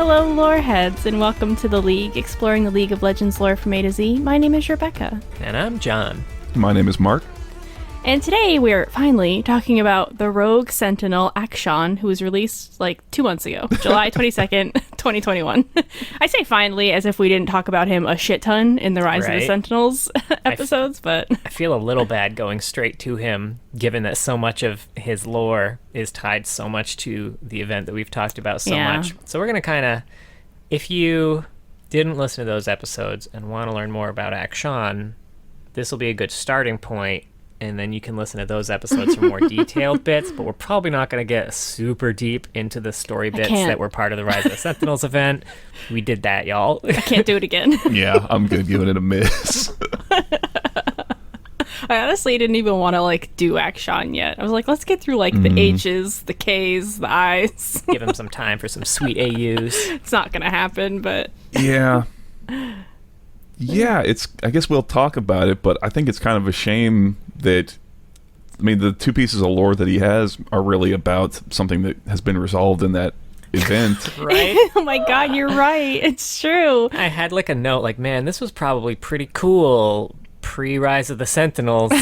Hello, lore heads, and welcome to The League, exploring the League of Legends lore from A to Z. My name is Rebecca. And I'm John. My name is Mark. And today we're finally talking about the Rogue Sentinel Akshan, who was released like 2 months ago, July 22nd, 2021. I say finally as if we didn't talk about him a shit ton in the Rise of the Sentinels episodes, but... I feel a little bad going straight to him, given that so much of his lore is tied so much to the event that we've talked about so much. So we're going to kind of... If you didn't listen to those episodes and want to learn more about Akshan, this will be a good starting point. And then you can listen to those episodes for more detailed bits, but we're probably not going to get super deep into the story bits that were part of the Rise of the Sentinels event. We did that, y'all. I can't do it again. Yeah, I'm good giving it a miss. I honestly didn't even want to do Akshan yet. I was like, let's get through the H's, the K's, the I's. Give him some time for some sweet AUs. It's not going to happen, but... Yeah. Yeah, I guess we'll talk about it, but I think it's kind of a shame that, the two pieces of lore that he has are really about something that has been resolved in that event. Right? Oh my god, you're right. It's true. I had a note man, this was probably pretty cool pre-Rise of the Sentinels.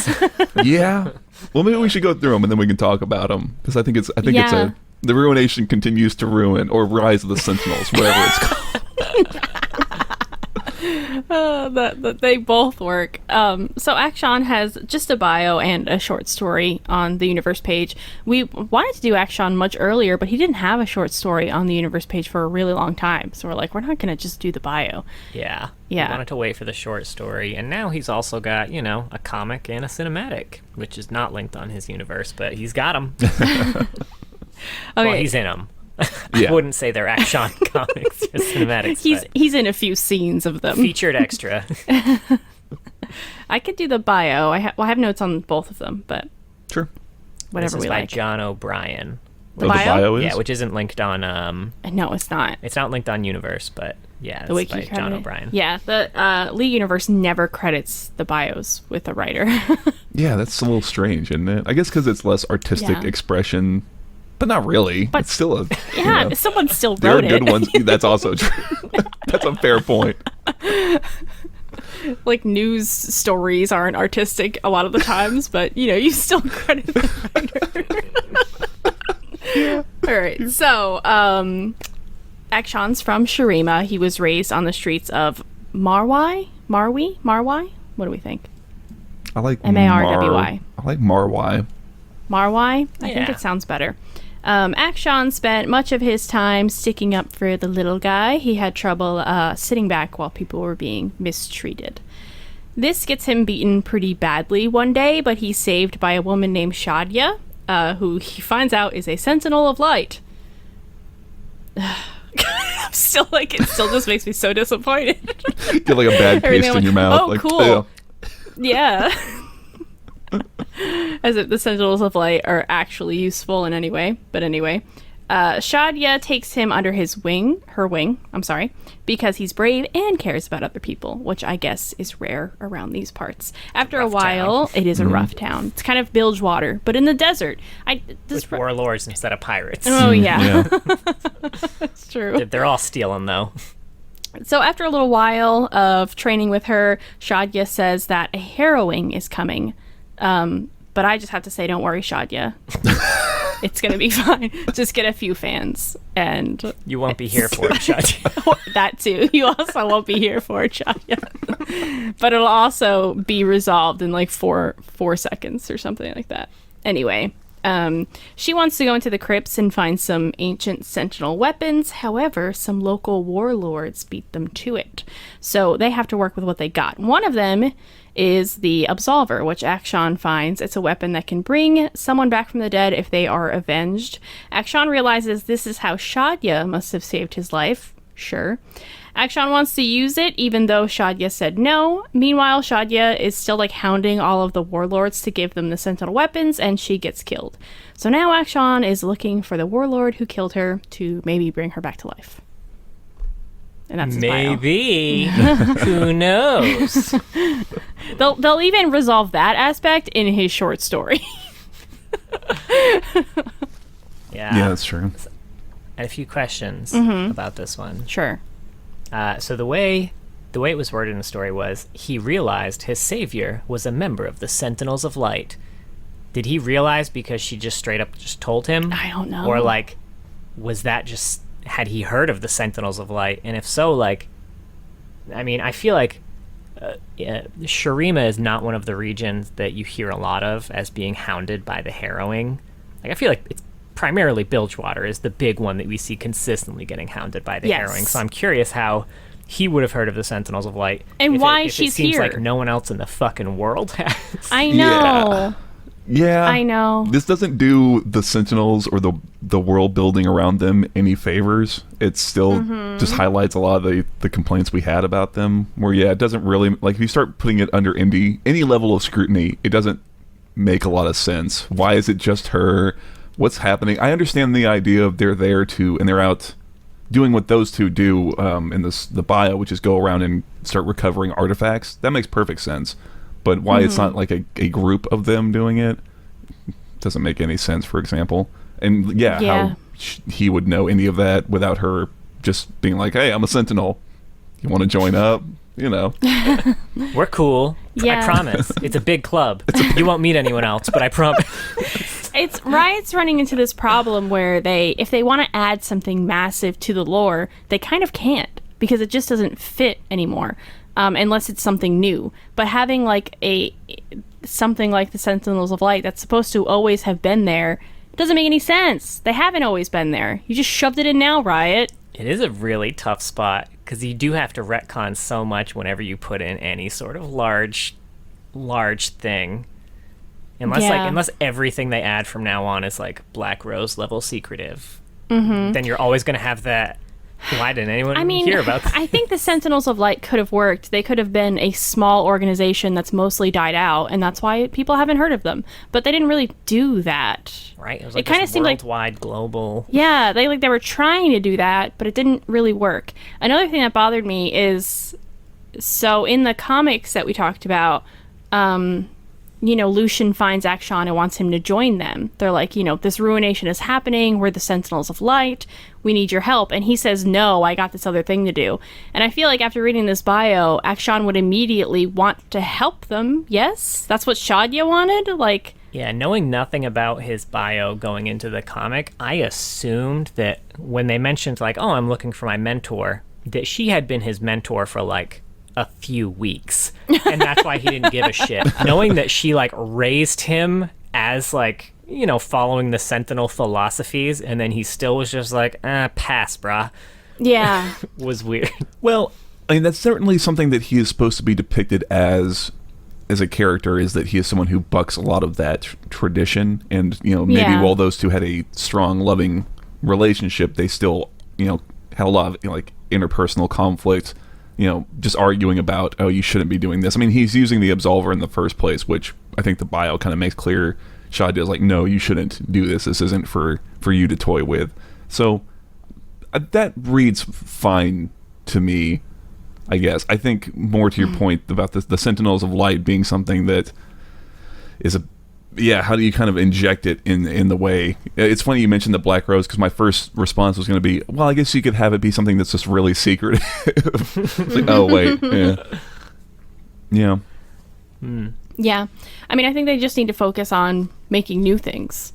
Yeah. Well, maybe we should go through them and then we can talk about them, because I think it's the Ruination continues to ruin, or Rise of the Sentinels, whatever it's called. They both work. So Akshan has just a bio and a short story on the universe page. We wanted to do Akshan much earlier, but he didn't have a short story on the universe page for a really long time. So we're like, we're not going to just do the bio. Yeah. We wanted to wait for the short story. And now he's also got, a comic and a cinematic, which is not linked on his universe, but he's got them. Okay. Well, he's in them. I wouldn't say they're Akshan comics or cinematics. He's in a few scenes of them. Featured extra. I could do the bio. I have notes on both of them, but sure, whatever this is we by like. John O'Brien. The bio is? Yeah, which isn't linked on... No, it's not. It's not linked on Universe, but yeah, the it's wiki by John O'Brien. Yeah, the League Universe never credits the bios with the writer. Yeah, that's a little strange, isn't it? I guess because it's less artistic expression. But not really. But it's still a... someone still wrote it. There are good ones. That's also true. That's a fair point. News stories aren't artistic a lot of the times, but, you still credit the writer. All right, so, Akshan's from Shurima. He was raised on the streets of Marwi? What do we think? I like Marwy. I like Marwy. Marwy? I think it sounds better. Akshan spent much of his time sticking up for the little guy. He had trouble sitting back while people were being mistreated. This gets him beaten pretty badly one day, but he's saved by a woman named Shadya, who he finds out is a Sentinel of Light. I'm still it still just makes me so disappointed. Get a bad taste in your mouth. Oh, cool. Yeah. As if the Sentinels of Light are actually useful in any way. But anyway, Shadya takes him under her wing, because he's brave and cares about other people, which I guess is rare around these parts. After a while, it is a rough town. It's kind of Bilgewater, but in the desert. With warlords instead of pirates. Oh, yeah. That's true. They're all stealing, though. So after a little while of training with her, Shadya says that a harrowing is coming. But I just have to say, don't worry, Shadya. It's going to be fine. Just get a few fans. And you won't be here for it, Shadya. That too. You also won't be here for it, Shadya. But it'll also be resolved in 4 seconds or something like that. Anyway, she wants to go into the crypts and find some ancient sentinel weapons. However, some local warlords beat them to it. So they have to work with what they got. One of them is the Absolver, which Akshan finds. It's a weapon that can bring someone back from the dead if they are avenged. Akshan realizes this is how Shadya must have saved his life. Sure. Akshan wants to use it, even though Shadya said no. Meanwhile, Shadya is still hounding all of the warlords to give them the sentinel weapons, and she gets killed. So now Akshan is looking for the warlord who killed her to maybe bring her back to life. And that's his maybe. Who knows? They'll even resolve that aspect in his short story. Yeah, that's true. I had a few questions about this one. Sure. So the way it was worded in the story was, he realized his savior was a member of the Sentinels of Light. Did he realize because she just straight up just told him? I don't know. Or, like, was that just, had he heard of the Sentinels of Light? And if so, like, I mean, I feel like Shurima is not one of the regions that you hear a lot of as being hounded by the harrowing. Like, I feel like it's primarily Bilgewater is the big one that we see consistently getting hounded by the harrowing. So I'm curious how he would have heard of the Sentinels of Light. And why if she's it seems here. like no one else in the fucking world has. I know. Yeah. I know. This doesn't do the Sentinels or the world building around them any favors. It still just highlights a lot of the complaints we had about them. Where, it doesn't really... Like, if you start putting it under any level of scrutiny, it doesn't make a lot of sense. Why is it just her? What's happening? I understand the idea of they're there to... And they're out doing what those two do in the bio, which is go around and start recovering artifacts. That makes perfect sense. But why it's not like a group of them doing it doesn't make any sense, for example. And how he would know any of that without her just being like, hey, I'm a Sentinel. You want to join up? You know. We're cool. I promise. It's a big club. You won't meet anyone else, but I promise. It's Riot's running into this problem where if they want to add something massive to the lore, they kind of can't because it just doesn't fit anymore. Unless it's something new. But having like something like the Sentinels of Light that's supposed to always have been there doesn't make any sense. They haven't always been there. You just shoved it in now, Riot. It is a really tough spot because you do have to retcon so much whenever you put in any sort of large thing. Unless everything they add from now on is like Black Rose level secretive, then you're always going to have that. Why didn't anyone hear about that? I think the Sentinels of Light could have worked. They could have been a small organization that's mostly died out, and that's why people haven't heard of them. But they didn't really do that. Right? It was like kind of seemed worldwide, global. Yeah, they were trying to do that, but it didn't really work. Another thing that bothered me is, so in the comics that we talked about, Lucian finds Akshan and wants him to join them. They're like, this ruination is happening. We're the Sentinels of Light. We need your help. And he says, no, I got this other thing to do. And I feel like after reading this bio, Akshan would immediately want to help them. Yes? That's what Shadya wanted? Like... Yeah, knowing nothing about his bio going into the comic, I assumed that when they mentioned, like, oh, I'm looking for my mentor, that she had been his mentor for, like, a few weeks. And that's why he didn't give a shit. Knowing that she, like, raised him as, like, following the Sentinel philosophies, and then he still was just like, pass, brah. Yeah. Was weird. Well, I mean, that's certainly something that he is supposed to be depicted as a character, is that he is someone who bucks a lot of that tradition. And, maybe while those two had a strong, loving relationship, they still, had a lot of, like, interpersonal conflict, just arguing about, oh, you shouldn't be doing this. I mean, he's using the Absolver in the first place, which I think the bio kind of makes clear. Shadya's like, no, you shouldn't do this. This isn't for you to toy with. So that reads fine to me, I guess. I think more to your point about the Sentinels of Light being something that is how do you kind of inject it in the way? It's funny you mentioned the Black Rose, because my first response was going to be, well, I guess you could have it be something that's just really secretive. It's like, oh, wait. Yeah. Yeah. I mean, I think they just need to focus on making new things.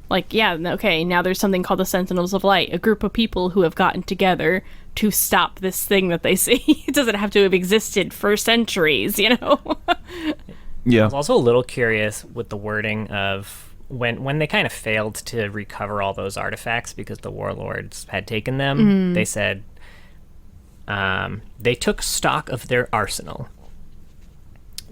Like, now there's something called the Sentinels of Light, a group of people who have gotten together to stop this thing that they see. It doesn't have to have existed for centuries, Yeah. I was also a little curious with the wording of when they kind of failed to recover all those artifacts because the warlords had taken them. They said they took stock of their arsenal,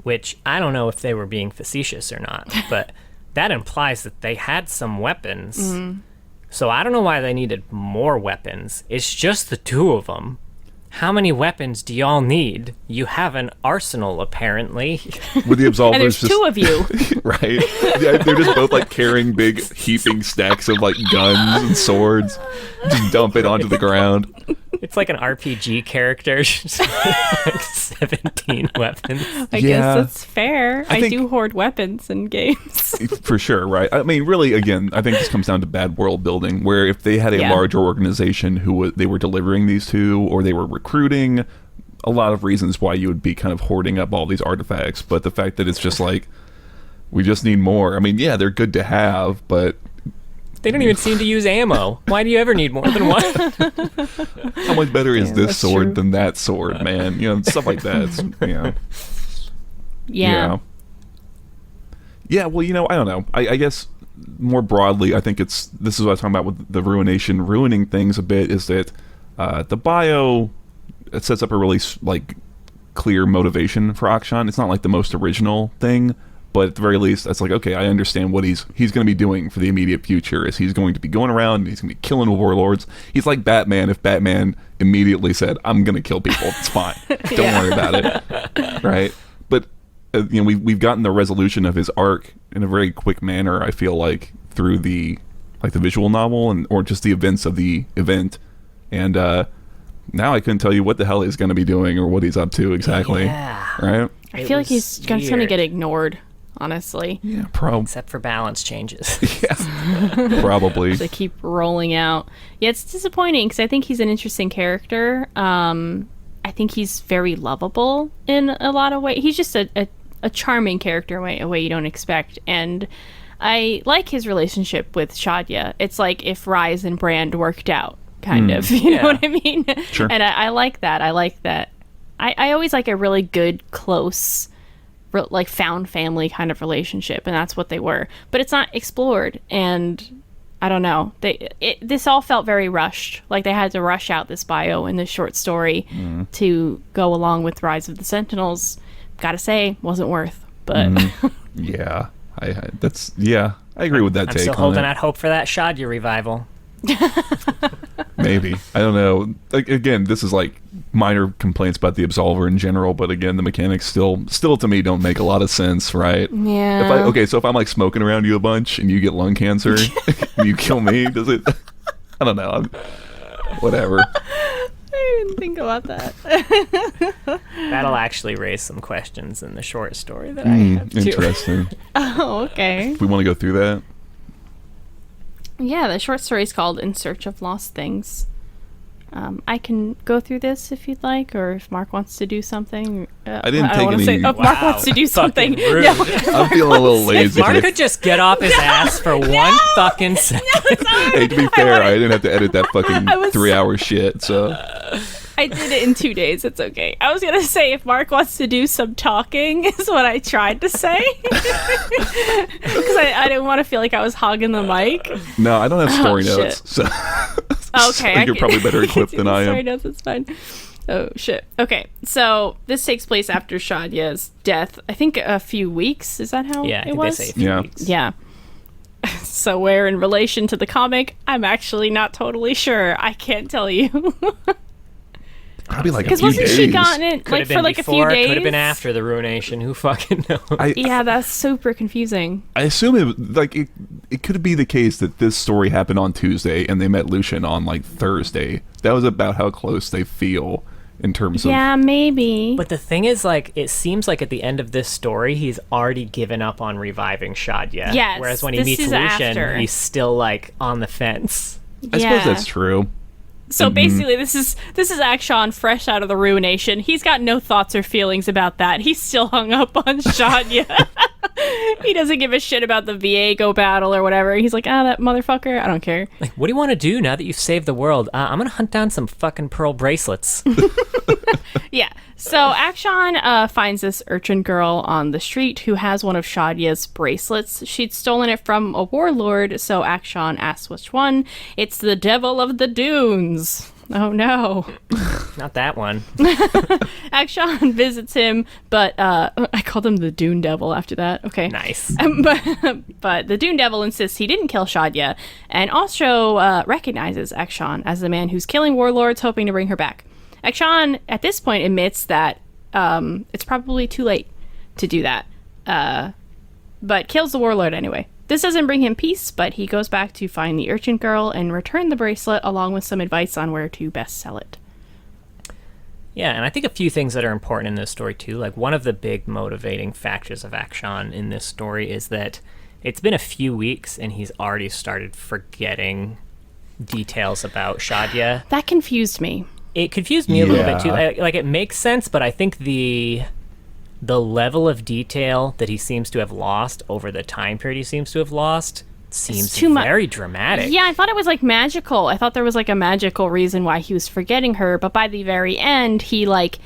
which I don't know if they were being facetious or not, but that implies that they had some weapons. So I don't know why they needed more weapons. It's just the two of them. How many weapons do y'all need? You have an arsenal, apparently. With the Absolvers, and there's two of you. Right? Yeah, they're just both, like, carrying big, heaping stacks of, like, guns and swords. Just dump it onto the ground. It's like an RPG character, just like 17 weapons. I guess that's fair. I do hoard weapons in games. For sure, right? I mean, really, again, I think this comes down to bad world building, where if they had a larger organization who they were delivering these to, or they were recruiting, a lot of reasons why you would be kind of hoarding up all these artifacts. But the fact that it's just like, we just need more. I mean, yeah, they're good to have, but... They don't even seem to use ammo. Why do you ever need more than one? How much better is this sword than that sword, man? You know, stuff like that. Yeah, well, you know, I don't know. I guess more broadly, I think this is what I was talking about with the ruination, ruining things a bit, is that the bio, it sets up a really, like, clear motivation for Akshan. It's not like the most original thing, but at the very least, it's like, okay, I understand what he's going to be doing for the immediate future. Is he's going to be going around and he's going to be killing warlords. He's like Batman if Batman immediately said, I'm going to kill people. It's fine. Don't worry about it. Right? But, you know, we've gotten the resolution of his arc in a very quick manner, I feel like, through the visual novel or just the events of the event. And now I couldn't tell you what the hell he's going to be doing or what he's up to exactly. Yeah. Right? I feel like he's just going to get ignored. Honestly. Yeah, probably. Except for balance changes. Yeah, probably. They keep rolling out. Yeah, it's disappointing because I think he's an interesting character. I think he's very lovable in a lot of ways. He's just a charming character in a way you don't expect. And I like his relationship with Shadya. It's like if Rise and Brand worked out, kind of. You know what I mean? Sure. And I like that. I always like a really good, close, like found family kind of relationship, and that's what they were, but it's not explored. And I don't know, this all felt very rushed, like they had to rush out this bio in this short story to go along with Rise of the Sentinels. Gotta say, wasn't worth, but yeah, I agree with that. I'm take still on holding it. out hope for that Shadya revival. Maybe. I don't know. Like, again, this is like minor complaints about the Absolver in general, but again, the mechanics still to me don't make a lot of sense, right? Yeah. So if I'm like smoking around you a bunch and you get lung cancer and you kill me, does it? I don't know. Whatever. I didn't think about that. That'll actually raise some questions in the short story that I have too. Interesting. Oh, okay. If we want to go through that. Yeah, the short story is called In Search of Lost Things. I can go through this if you'd like, or if Mark wants to do something. I didn't take any... Mark wants to do something. Rude. No. I'm feeling a little lazy. Mark could just get off his ass for one fucking second. Hey, to be fair, I didn't have to edit that fucking 3-hour shit, so... I did it in 2 days. It's okay. I was going to say if Mark wants to do some talking is what I tried to say. Because I didn't want to feel like I was hogging the mic. No, I don't have story notes. So Okay. you're probably better equipped than I am. Story notes, it's fine. Oh, shit. Okay. So this takes place after Shadya's death. I think a few weeks. Is that how Yeah, I it think was? they say a few weeks. Yeah. So where in relation to the comic, I'm actually not totally sure. I can't tell you. Probably like a Because few wasn't days. she gotten it Could like have been for like before, a few days? could have been after the ruination. Who fucking knows? Yeah, that's super confusing. I assume it could be the case that this story happened on Tuesday and they met Lucian on like Thursday. That was about how close they feel in terms of... Yeah, maybe. But the thing is, like, it seems like at the end of this story, he's already given up on reviving Shadya. Yes, Whereas when he this meets is Lucian, after. he's still, like, on the fence. I suppose that's true. So basically, this is Akshan fresh out of the ruination. He's got no thoughts or feelings about that. He's still hung up on Shadya. He doesn't give a shit about the Viego battle or whatever. He's like, that motherfucker. I don't care. Like, what do you want to do now that you've saved the world? I'm gonna hunt down some fucking pearl bracelets. Yeah. So Akshan finds this urchin girl on the street who has one of Shadya's bracelets. She'd stolen it from a warlord, so Akshan asks which one. It's the Devil of the Dunes. Oh no. Not that one. Akshan visits him, but I called him the Dune Devil after that. Okay. Nice. But the Dune Devil insists he didn't kill Shadya, and also recognizes Akshan as the man who's killing warlords, hoping to bring her back. Akshan, at this point, admits that it's probably too late to do that, but kills the warlord anyway. This doesn't bring him peace, but he goes back to find the urchin girl and return the bracelet along with some advice on where to best sell it. Yeah, and I think a few things that are important in this story too. Like one of the big motivating factors of Akshan in this story is that it's been a few weeks and he's already started forgetting details about Shadia. That confused me. It confused me a little bit too. Like it makes sense, but I think the level of detail that he seems to have lost over the time period he seems to have lost seems very dramatic. Yeah, I thought it was like magical. I thought there was like a magical reason why he was forgetting her, but by the very end, he like,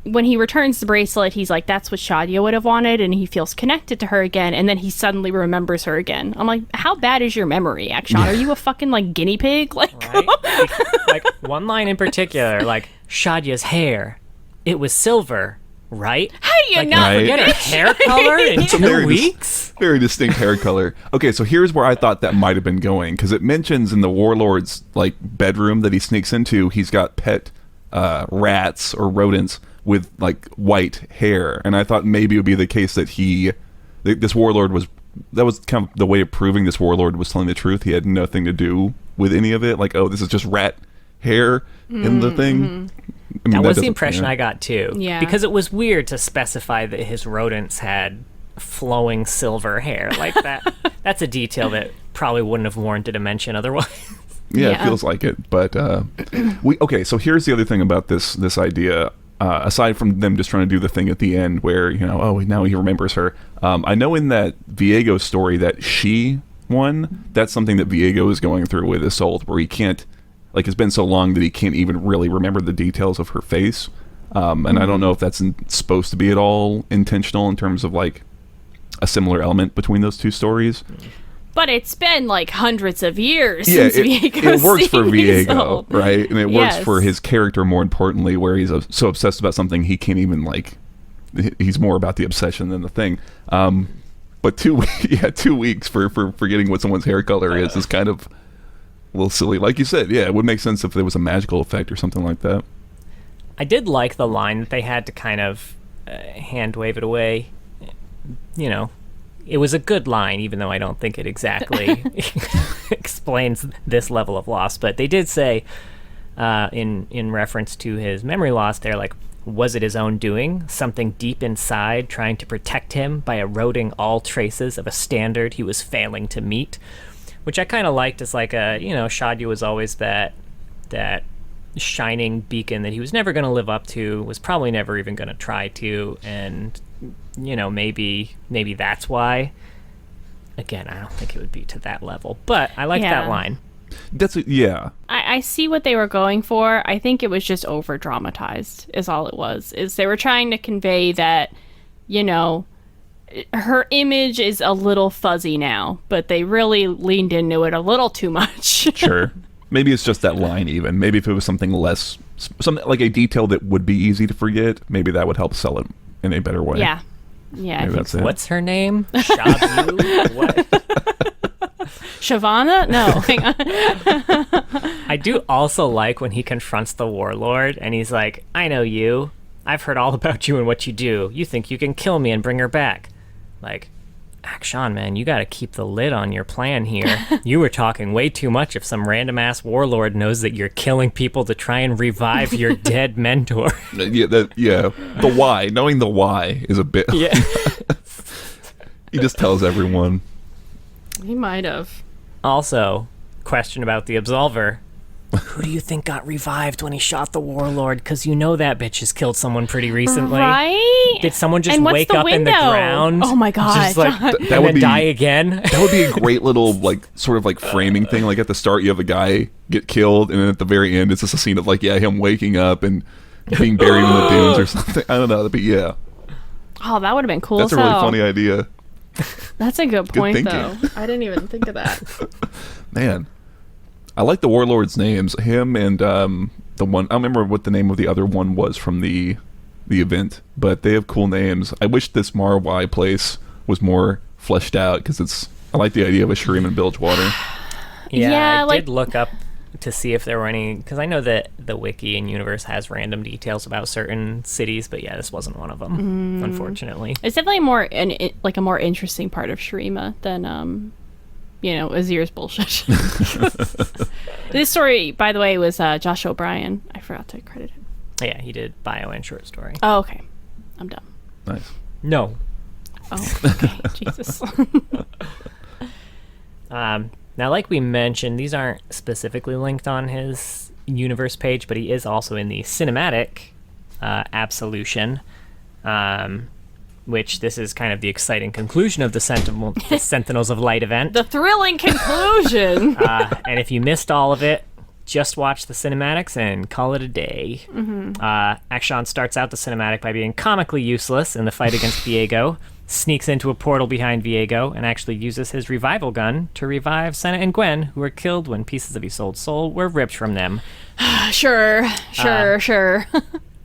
when he returns the bracelet, he's like, that's what Shadia would have wanted, and he feels connected to her again, and then he suddenly remembers her again. I'm like, how bad is your memory, Akshan? Are you a fucking like guinea pig? Like, right? Like one line in particular, like Shadia's hair, it was silver. Right? How do you not forget her hair color in 2 weeks? Very distinct hair color. Okay, so here's where I thought that might have been going, because it mentions in the warlord's like bedroom that he sneaks into, he's got pet rats or rodents with like white hair, and I thought maybe it would be the case that this warlord that was kind of the way of proving this warlord was telling the truth. He had nothing to do with any of it. Like, oh, this is just rat hair in the thing. Mm-hmm. I mean, that was the impression I got too. Yeah. Because it was weird to specify that his rodents had flowing silver hair like that. That's a detail that probably wouldn't have warranted a mention otherwise. Yeah, it feels like it. But okay, so here's the other thing about this idea. Aside from them just trying to do the thing at the end where, now he remembers her. I know in that Viego story that she won, that's something that Viego is going through with Isolde, where he can't, like, it's been so long that he can't even really remember the details of her face. And I don't know if that's supposed to be at all intentional in terms of, like, a similar element between those two stories. But it's been, like, hundreds of years since Viego. It works for Viego, Isolde. right? And it works for his character, more importantly, where he's so obsessed about something he can't even, like, he's more about the obsession than the thing. But 2 weeks for forgetting what someone's hair color is kind of a little silly. Like you said, yeah, it would make sense if there was a magical effect or something like that. I did like the line that they had to kind of hand wave it away. It was a good line, even though I don't think it exactly explains this level of loss. But they did say, in reference to his memory loss, they're like, was it his own doing? Something deep inside trying to protect him by eroding all traces of a standard he was failing to meet? Which I kind of liked as like Shadia was always that shining beacon that he was never going to live up to, was probably never even going to try to, and maybe that's why. Again, I don't think it would be to that level, but I like that line. I see what they were going for. I think it was just over dramatized is all it was. Is they were trying to convey that, her image is a little fuzzy now, but they really leaned into it a little too much. Sure. Maybe it's just that line even. Maybe if it was something less, something like a detail that would be easy to forget, maybe that would help sell it in a better way. Yeah. Yeah. Maybe that's it. What's her name? Shabu? What? Shavana? No, hang on. I do also like when he confronts the warlord and he's like, I know you. I've heard all about you and what you do. You think you can kill me and bring her back. Like, Akshan, man, you gotta keep the lid on your plan here. You were talking way too much if some random-ass warlord knows that you're killing people to try and revive your dead mentor. The why. Knowing the why is a bit... Yeah. He just tells everyone. He might have. Also, question about the Absolver. Who do you think got revived when he shot the warlord? Because that bitch has killed someone pretty recently. Right? Did someone just wake up in the ground? Oh my god. Just like, that would die again? That would be a great little, like, sort of like framing thing. Like at the start, you have a guy get killed, and then at the very end, it's just a scene of like, him waking up and being buried in the dunes or something. I don't know, but yeah. Oh, that would have been cool. That's a really funny idea. That's a good point, though. thinking. I didn't even think of that. Man. I like the warlords' names. Him and the one, I don't remember what the name of the other one was from the event, but they have cool names. I wish this Marwai place was more fleshed out, because I like the idea of a Shuriman Bilgewater. I did look up to see if there were any, because I know that the wiki and universe has random details about certain cities, but this wasn't one of them, unfortunately. It's definitely a more interesting part of Shurima than Azir's bullshit. This story, by the way, was Josh O'Brien. I forgot to credit him. Yeah, he did bio and short story. Oh, okay. I'm done. Nice. No. Oh, okay. Jesus. Now, like we mentioned, these aren't specifically linked on his universe page, but he is also in the cinematic Absolution, which this is kind of the exciting conclusion of the Sentinels of Light event. The thrilling conclusion. And if you missed all of it, just watch the cinematics and call it a day. Akshan starts out the cinematic by being comically useless in the fight against Viego, sneaks into a portal behind Viego, and actually uses his revival gun to revive Senna and Gwen, who were killed when pieces of Isolde's soul were ripped from them. Sure.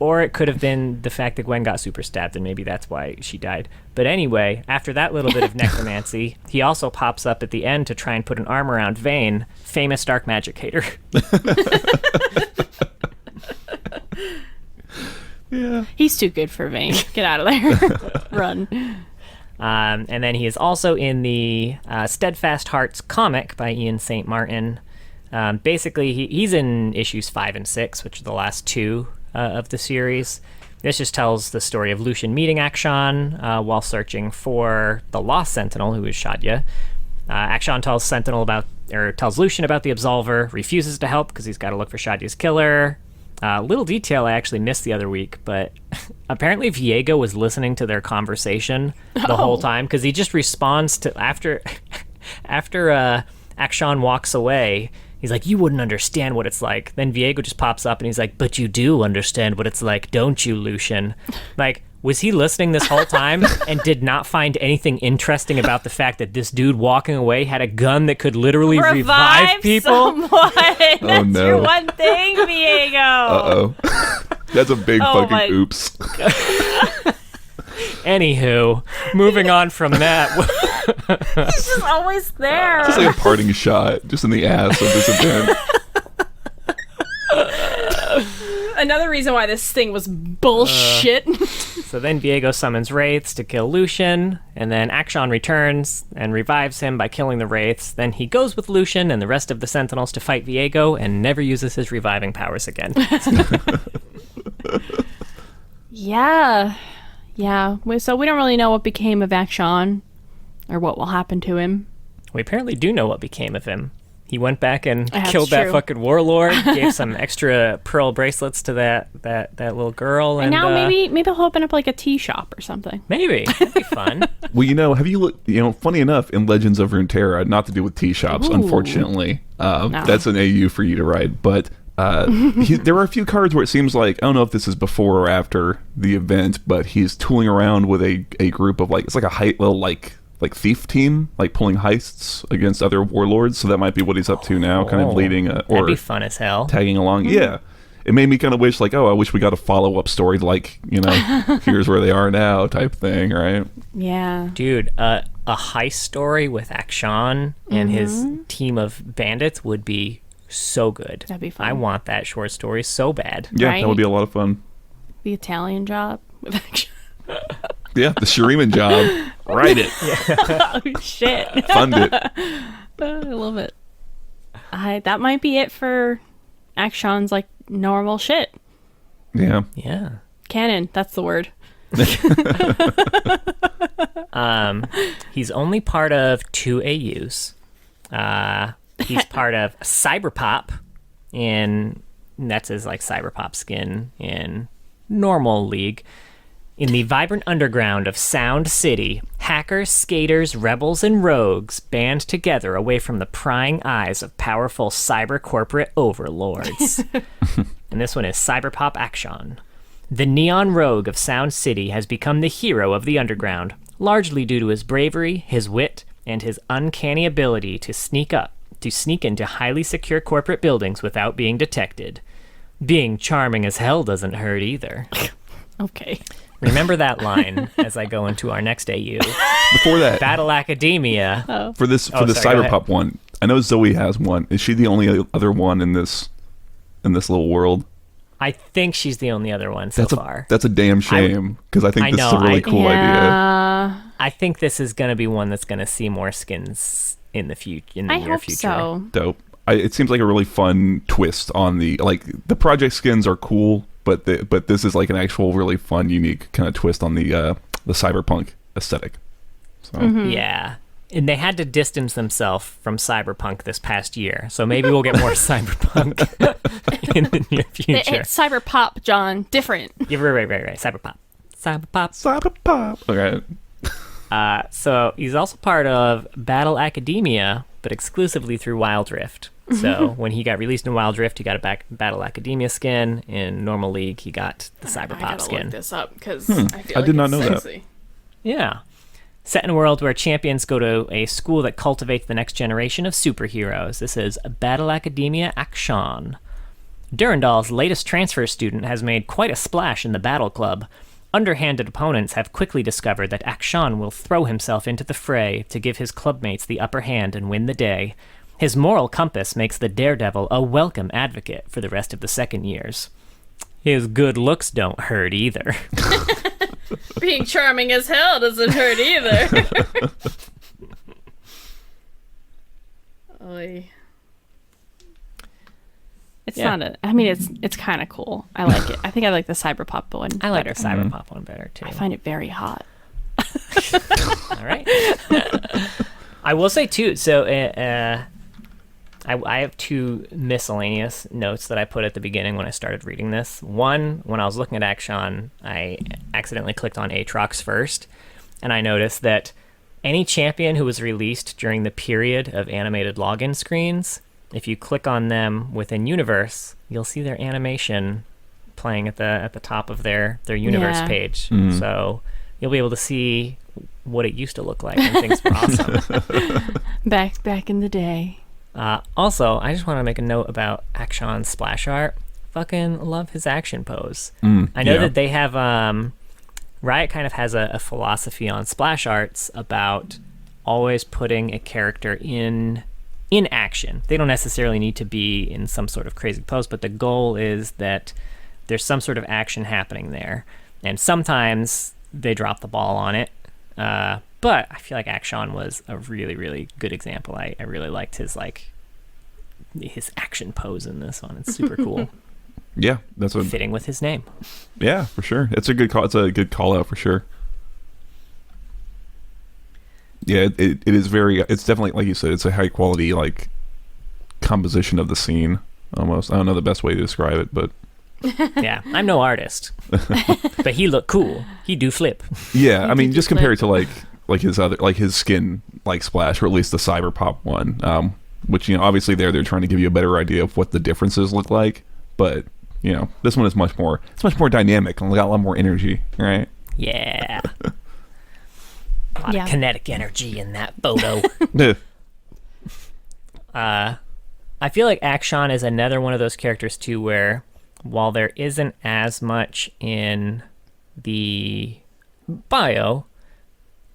Or it could have been the fact that Gwen got super stabbed, and maybe that's why she died. But anyway, after that little bit of necromancy, he also pops up at the end to try and put an arm around Vayne, famous dark magic hater. Yeah. He's too good for Vayne. Get out of there. Run. And then he is also in the Steadfast Hearts comic by Ian St. Martin. Basically, he's in issues 5 and 6, which are the last two of the series. This just tells the story of Lucian meeting Akshan while searching for the lost Sentinel, who is Shadya. Akshan tells Lucian about the Absolver, refuses to help because he's got to look for Shadya's killer. Little detail I actually missed the other week, but apparently Viego was listening to their conversation the whole time, because he just responds to after Akshan walks away. He's like, "You wouldn't understand what it's like." Then Viego just pops up and he's like, "But you do understand what it's like, don't you, Lucian?" Like, was he listening this whole time and did not find anything interesting about the fact that this dude walking away had a gun that could literally revive people? Someone. That's no. your one thing, Viego. Uh-oh. That's a big fucking oops. Anywho, moving on from that. He's just always there. Just like a parting shot, just in the ass of this event. Another reason why this thing was bullshit. So then Viego summons Wraiths to kill Lucian, and then Akshan returns and revives him by killing the Wraiths. Then he goes with Lucian and the rest of the Sentinels to fight Viego and never uses his reviving powers again. Yeah. So we don't really know what became of Akshan or what will happen to him. We apparently do know what became of him. He went back and That's killed that true. fucking warlord, gave some extra pearl bracelets to that little girl, And now maybe he'll open up like a tea shop or something. Maybe. That'd be fun. Well, have you looked, funny enough, in Legends of Runeterra, not to do with tea shops, Ooh. unfortunately. No. That's an AU for you to write, but there are a few cards where it seems like, I don't know if this is before or after the event, but he's tooling around with a group of it's like a little thief team, like pulling heists against other warlords. So that might be what he's up to now, kind of leading that'd be fun as hell. Tagging along. Mm-hmm. Yeah, it made me kind of wish I wish we got a follow-up story, here's where they are now type thing, right? Yeah, dude, a heist story with Akshan and his team of bandits would be so good. That'd be fun. I want that short story so bad. Yeah, right? That would be a lot of fun. The Italian job with Akshan. Yeah, the Shuriman job. Write it. Oh shit! Fund it. I love it. That might be it for Akshan's normal shit. Yeah. Yeah. Canon. That's the word. He's only part of 2 AUs. He's part of Cyberpop, and that's his Cyberpop skin in normal League. In the vibrant underground of Sound City, hackers, skaters, rebels, and rogues band together away from the prying eyes of powerful cyber corporate overlords. And this one is Cyberpop Akshan. The neon rogue of Sound City has become the hero of the underground, largely due to his bravery, his wit, and his uncanny ability to sneak into highly secure corporate buildings without being detected. Being charming as hell doesn't hurt either. Okay. Remember that line as I go into our next AU. Before that, Battle Academia. Oh. for the Cyberpop one, I know Zoe has one. Is she the only other one in this little world? I think she's the only other one far. That's a damn shame, because I think this is a really cool idea. I think this is going to be one that's going to see more skins in the future. I hope so. Dope. It seems like a really fun twist on the project skins are cool, but this is like an actual really fun, unique kind of twist on the cyberpunk aesthetic. So Yeah. And they had to distance themselves from cyberpunk this past year, so maybe we'll get more cyberpunk in the near future. It's cyberpop, John. Different. Yeah, right. Cyberpop. Okay. So he's also part of Battle Academia, but exclusively through Wild Rift. So when he got released in Wild Rift, he got a Battle Academia skin. In normal League, he got the Cyberpop I gotta skin. look this up because I feel like I did not know sexy. Yeah. Set in a world where champions go to a school that cultivates the next generation of superheroes. This is Battle Academia Akshan. Durandal's latest transfer student has made quite a splash in the battle club. Underhanded opponents have quickly discovered that Akshan will throw himself into the fray to give his clubmates the upper hand and win the day. His moral compass makes the daredevil a welcome advocate for the rest of the second years. His good looks don't hurt either. Being charming as hell doesn't hurt either. Oy. It's not a. I mean, it's kind of cool. I like it. I think I like the cyberpop one. I like better. the Cyberpop one better, too. I find it very hot. All right. I will say, too, so I have two miscellaneous notes that I put at the beginning when I started reading this. One, when I was looking at Akshan, I accidentally clicked on Aatrox first, and I noticed that any champion who was released during the period of animated login screens, if you click on them within Universe, you'll see their animation playing at the top of their Universe page. So you'll be able to see what it used to look like when things were awesome. Back in the day. Also, I just want to make a note about Akshan's splash art. Fucking love his action pose. I know that they have Riot kind of has a philosophy on splash arts about always putting a character in action. They don't necessarily need to be in some sort of crazy pose, but the goal is that there's some sort of action happening there. And sometimes they drop the ball on it. But I feel like Akshan was a really, really good example. I really liked his action pose in this one. It's super cool. Yeah, that's what fitting with his name. Yeah, for sure. It's a good call. It's a good call out for sure. Yeah, it is very. It's definitely, like you said, it's a high quality like composition of the scene. Almost, I don't know the best way to describe it, but yeah, I'm no artist, but he looked cool. He do flip. Yeah, I mean, just compare it to like his other, like his skin like splash, or at least the cyberpop one, which obviously they're trying to give you a better idea of what the differences look like, but this one is much more dynamic and got a lot more energy, right? Yeah. A lot of kinetic energy in that photo. I feel like Akshan is another one of those characters too where while there isn't as much in the bio,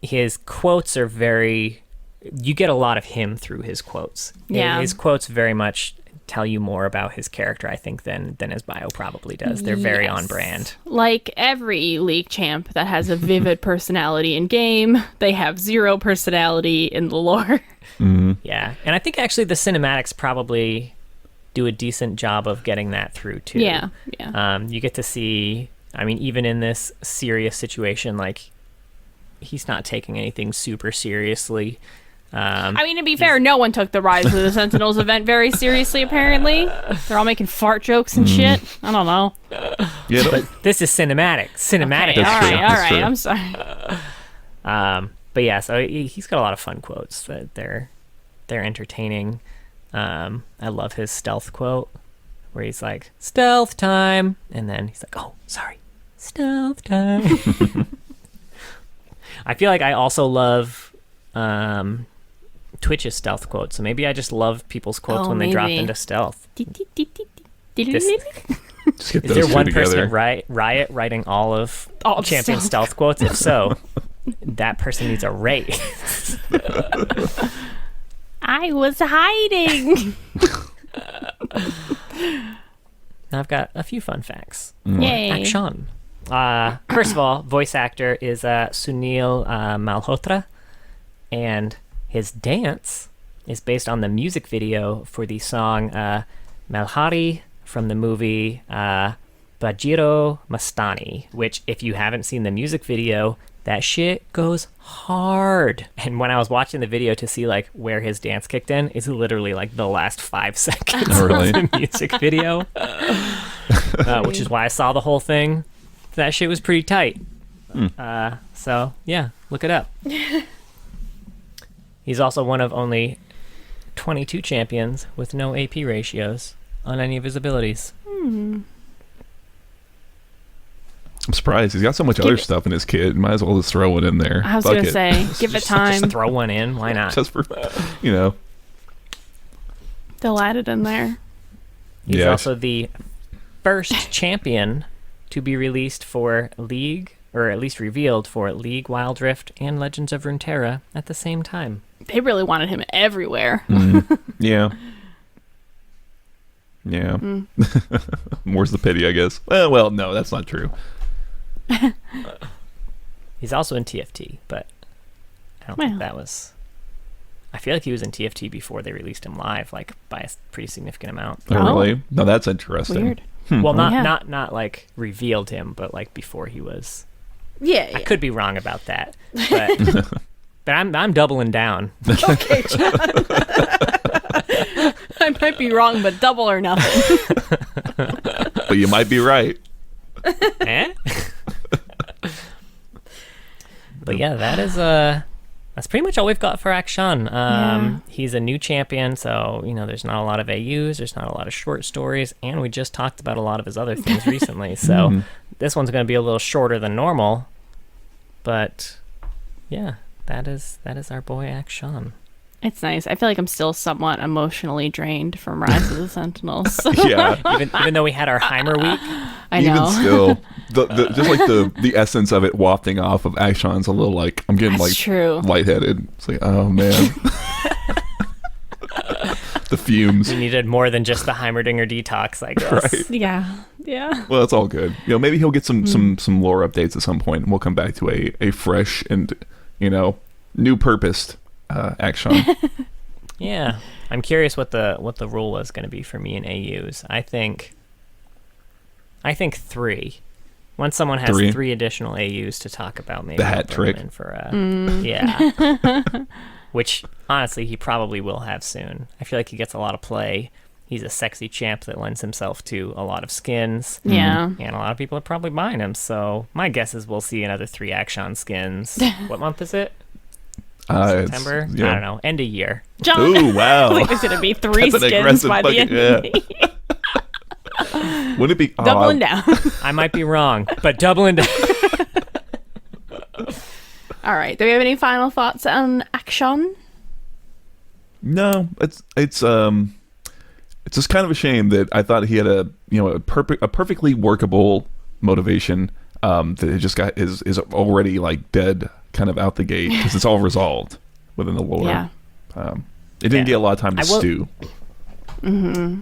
his quotes are you get a lot of him through his quotes. Yeah. His quotes very much tell you more about his character, I think, than his bio probably does. They're very on brand. Like every League champ that has a vivid personality in game, they have zero personality in the lore. Mm-hmm. Yeah, and I think actually the cinematics probably do a decent job of getting that through too. Yeah. You get to see, I mean, even in this serious situation, like he's not taking anything super seriously. I mean, to be fair, no one took the Rise of the Sentinels event very seriously, apparently. They're all making fart jokes and shit. I don't know. Yeah, but this is cinematic. Cinematic. Okay, That's true. all right. True. I'm sorry. But yeah, so he's got a lot of fun quotes. That they're entertaining. I love his stealth quote where he's like, "Stealth time," and then he's like, "Oh, sorry, stealth time." I feel like I also love Twitch's stealth quotes, so maybe I just love people's quotes when they drop into stealth. Is there one person at Riot writing all of Champion stealth quotes? If so, that person needs a raise. I was hiding. Now I've got a few fun facts. Yay. Akshan. First of all, voice actor is Sunil Malhotra, and his dance is based on the music video for the song Malhari from the movie Battle Bajiro Mastani, which if you haven't seen the music video, that shit goes hard. And when I was watching the video to see like where his dance kicked in, it's literally like the last 5 seconds Oh, really? of the music video, which is why I saw the whole thing. That shit was pretty tight. So yeah, look it up. He's also one of only 22 champions with no AP ratios on any of his abilities. I'm surprised. He's got so much other stuff in his kit. Might as well just throw it in there. I was Fuck going to it. say, give it time. Just throw one in. Why not? Just for, you know. They'll add it in there. He's Yeah. also the first champion to be released for League, or at least revealed for League, Wild Rift, and Legends of Runeterra at the same time. They really wanted him everywhere. Yeah. Yeah. More's the pity, I guess. Well, no, that's not true. He's also in TFT, but I don't think that was... I feel like he was in TFT before they released him live, like by a pretty significant amount. Oh, really? No, that's interesting. Weird. Well, Yeah. not like revealed him, but like before he was... Yeah. I could be wrong about that, but but I'm doubling down. Okay, John. I might be wrong, but double or nothing. But you might be right. Eh? But yeah, that's pretty much all we've got for Akshan. He's a new champion, so there's not a lot of AUs, there's not a lot of short stories, and we just talked about a lot of his other things recently. So this one's going to be a little shorter than normal. But yeah, that is our boy Akshan. It's nice. I feel like I'm still somewhat emotionally drained from Rise of the Sentinels. Yeah. Even though we had our Heimer week. I know. Even still, just like the essence of it wafting off of Akshan's a little like, I'm getting That's true. lightheaded. It's like, oh man. The fumes. We needed more than just the Heimerdinger detox, I guess. Right. Yeah. Well, it's all good. Maybe he'll get some lore updates at some point, and we'll come back to a fresh and new purposed Akshan. Yeah, I'm curious what the rule was going to be for me in AUs. I think 3. Once someone has 3 additional AUs to talk about, maybe The I'll hat bring him trick. in for yeah. Which honestly he probably will have soon. I feel like he gets a lot of play. He's a sexy champ that lends himself to a lot of skins. Yeah. And a lot of people are probably buying him. So my guess is we'll see another 3 Akshan skins. What month is it? September? Yeah. I don't know. End of year. John, Ooh, wow. I think there's going to be 3 That's an skins aggressive by the end of the year. Wouldn't it be Doubling down. I might be wrong, but doubling down. All right. Do we have any final thoughts on Akshan? No, it's just kind of a shame that I thought he had a perfectly workable motivation that it just is already like dead kind of out the gate because it's all resolved within the lore. Yeah. It didn't get a lot of time to stew.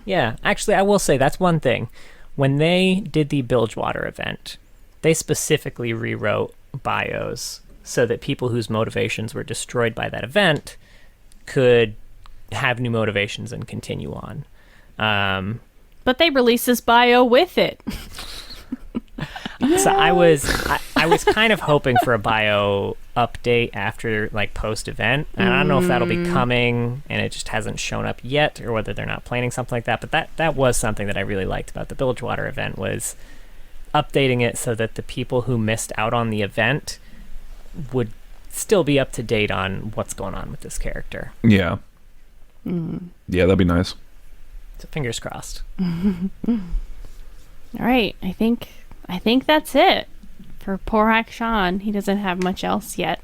Yeah, actually, I will say that's one thing. When they did the Bilgewater event, they specifically rewrote bios so that people whose motivations were destroyed by that event could have new motivations and continue on. But they released this bio with it. So I was kind of hoping for a bio update after like post event. And I don't know if that'll be coming and it just hasn't shown up yet, or whether they're not planning something like that. But that was something that I really liked about the Bilgewater event, was updating it so that the people who missed out on the event would still be up to date on what's going on with this character. Yeah. Yeah, that'd be nice. So fingers crossed. All right. I think that's it for poor Akshan. He doesn't have much else yet.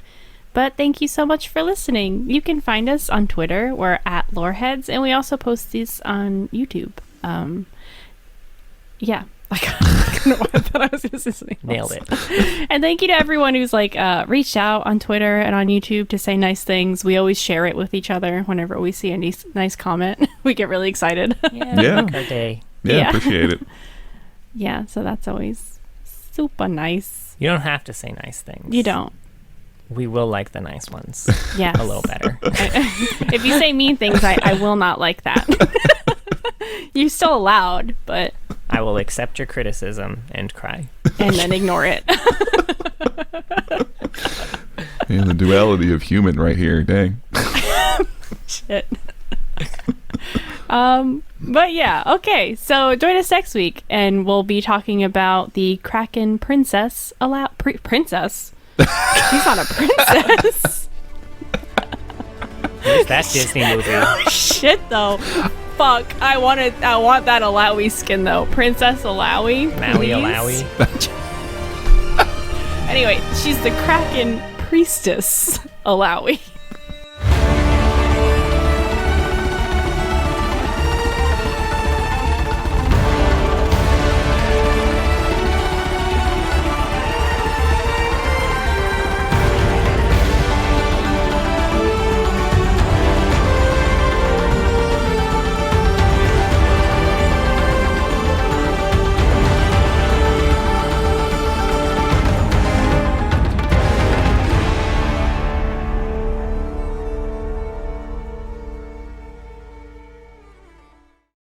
But thank you so much for listening. You can find us on Twitter. We're at Loreheads, and we also post these on YouTube. Yeah. I don't know why I thought I was going to say something else. Nailed it. And thank you to everyone who's reached out on Twitter and on YouTube to say nice things. We always share it with each other whenever we see a nice comment. We get really excited. Yeah. Make our day. Yeah, appreciate it. Yeah, so that's always super nice. You don't have to say nice things. You don't. We will like the nice ones. Yes. A little better. If you say mean things, I will not like that. You're still allowed, but I will accept your criticism and cry. And then ignore it. And the duality of human right here. Dang. Shit. But yeah, okay. So join us next week, and we'll be talking about the Kraken Princess. Princess? She's not a princess. Where's that Disney movie? Shit, though. Fuck. I want that Alawi skin, though. Princess Alawi. Maui please. Alawi. Anyway, she's the Kraken Priestess Alawi.